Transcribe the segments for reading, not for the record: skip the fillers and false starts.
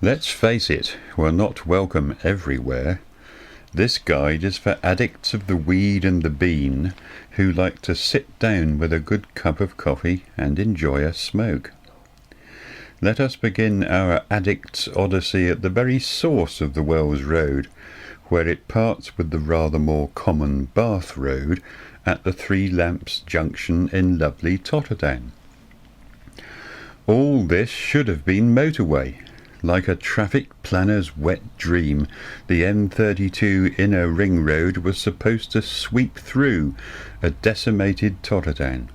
Let's face it, we're not welcome everywhere. This guide is for addicts of the weed and the bean who like to sit down with a good cup of coffee and enjoy a smoke. Let us begin our addict's odyssey at the very source of the Wells Road, where it parts with the rather more common Bath Road at the Three Lamps Junction in lovely Totterdown. All this should have been motorway. Like a traffic planner's wet dream, the M32 inner ring road was supposed to sweep through a decimated Totterdown.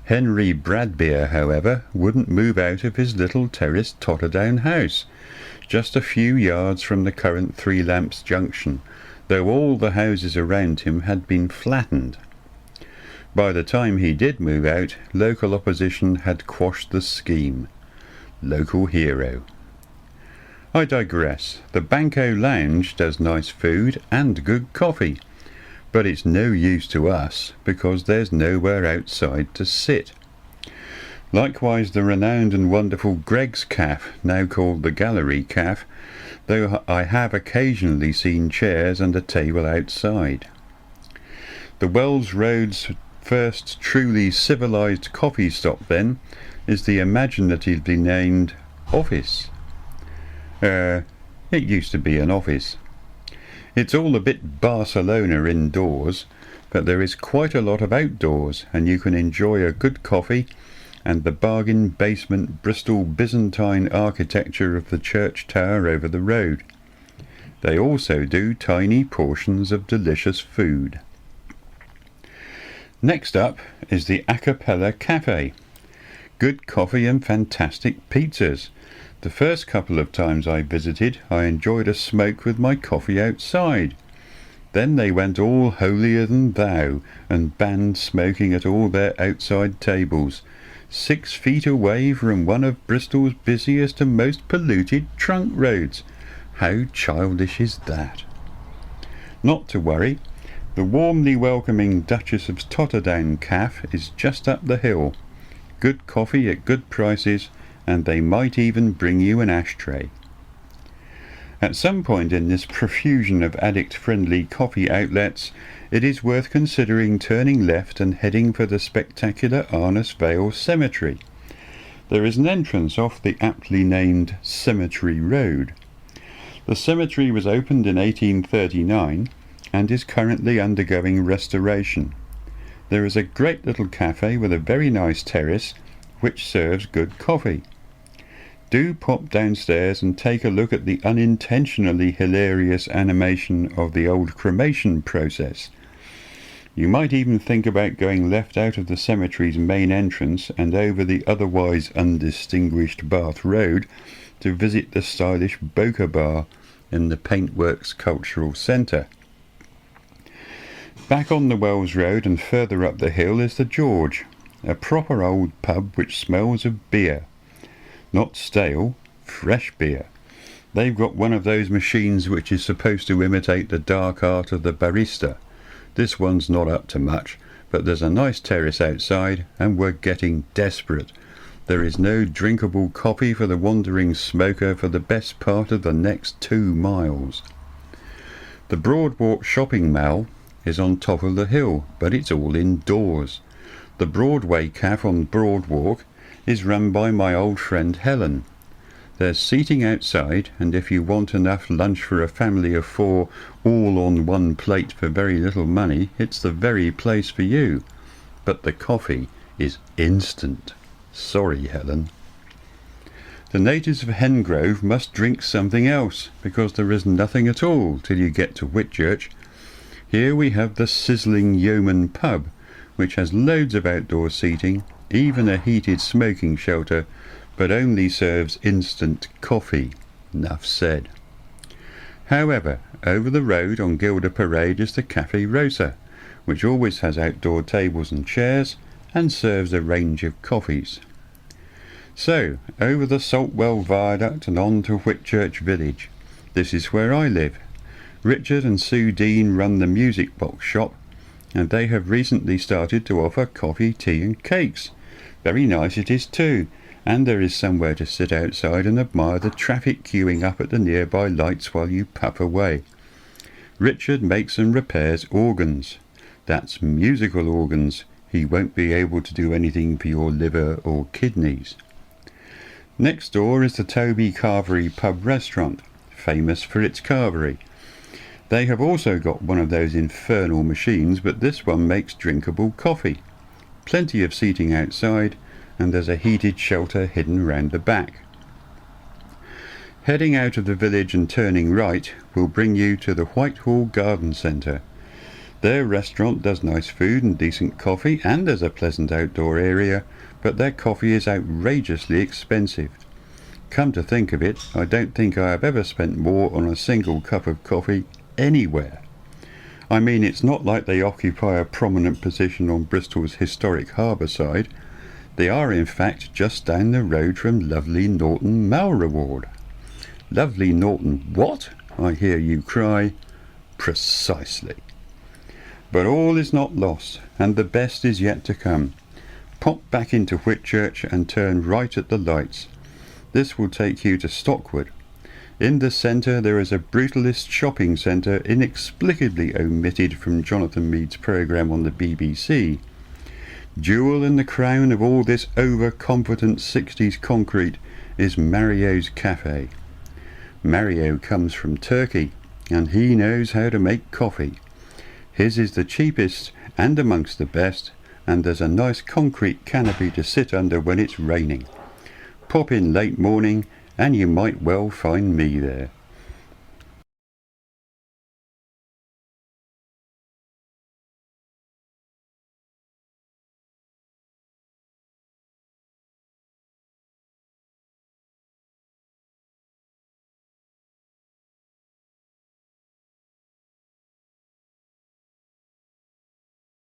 Henry Bradbeer, however, wouldn't move out of his little terraced Totterdown house, just a few yards from the current Three Lamps Junction, though all the houses around him had been flattened. By the time he did move out, local opposition had quashed the scheme. Local hero. I digress. The Banco Lounge does nice food and good coffee, but it's no use to us because there's nowhere outside to sit. Likewise the renowned and wonderful Greg's Cafe, now called the Gallery Cafe, though I have occasionally seen chairs and a table outside. The Wells Road's first truly civilised coffee stop, then, is the imaginatively named Office. It used to be an office. It's all a bit Barcelona indoors, but there is quite a lot of outdoors, and you can enjoy a good coffee and the bargain basement Bristol Byzantine architecture of the church tower over the road. They also do tiny portions of delicious food. Next up is the A Cappella Cafe. Good coffee and fantastic pizzas. The first couple of times I visited, I enjoyed a smoke with my coffee outside. Then they went all holier than thou and banned smoking at all their outside tables, 6 feet away from one of Bristol's busiest and most polluted trunk roads. How childish is that? Not to worry. The warmly welcoming Duchess of Totterdown Cafe is just up the hill. Good coffee at good prices, and they might even bring you an ashtray. At some point in this profusion of addict-friendly coffee outlets, it is worth considering turning left and heading for the spectacular Arnos Vale Cemetery. There is an entrance off the aptly named Cemetery Road. The cemetery was opened in 1839 and is currently undergoing restoration. There is a great little cafe with a very nice terrace which serves good coffee. Do pop downstairs and take a look at the unintentionally hilarious animation of the old cremation process. You might even think about going left out of the cemetery's main entrance and over the otherwise undistinguished Bath Road to visit the stylish Boca Bar in the Paintworks Cultural Centre. Back on the Wells Road and further up the hill is the George, a proper old pub which smells of beer. Not stale, fresh beer. They've got one of those machines which is supposed to imitate the dark art of the barista. This one's not up to much, but there's a nice terrace outside and we're getting desperate. There is no drinkable coffee for the wandering smoker for the best part of the next 2 miles. The Broadwalk shopping mall is on top of the hill, but it's all indoors. The Broadway Cafe on Broadwalk is run by my old friend Helen. There's seating outside, and if you want enough lunch for a family of 4 all on one plate for very little money, it's the very place for you. But the coffee is instant. Sorry, Helen. The natives of Hengrove must drink something else, because there is nothing at all till you get to Whitchurch. Here we have the sizzling Yeoman pub, which has loads of outdoor seating, even a heated smoking shelter, but only serves instant coffee. Enough said. However, over the road on Gilder Parade is the Café Rosa, which always has outdoor tables and chairs and serves a range of coffees. So, over the Saltwell Viaduct and on to Whitchurch Village. This is where I live. Richard and Sue Dean run the Music Box shop, and they have recently started to offer coffee, tea and cakes. Very nice it is too, and there is somewhere to sit outside and admire the traffic queuing up at the nearby lights while you puff away. Richard makes and repairs organs. That's musical organs. He won't be able to do anything for your liver or kidneys. Next door is the Toby Carvery pub restaurant, famous for its carvery. They have also got one of those infernal machines, but this one makes drinkable coffee. Plenty of seating outside, and there's a heated shelter hidden round the back. Heading out of the village and turning right will bring you to the Whitehall Garden Centre. Their restaurant does nice food and decent coffee, and there's a pleasant outdoor area, but their coffee is outrageously expensive. Come to think of it, I don't think I have ever spent more on a single cup of coffee anywhere. I mean, it's not like they occupy a prominent position on Bristol's historic harbour side. They are in fact just down the road from lovely Norton Malreward. Lovely Norton what? I hear you cry. Precisely. But all is not lost, and the best is yet to come. Pop back into Whitchurch and turn right at the lights. This will take you to Stockwood. In the centre there is a brutalist shopping centre inexplicably omitted from Jonathan Mead's programme on the BBC. Jewel in the crown of all this overconfident 60s concrete is Mario's Cafe. Mario comes from Turkey, and he knows how to make coffee. His is the cheapest and amongst the best, and there's a nice concrete canopy to sit under when it's raining. Pop in late morning and you might well find me there.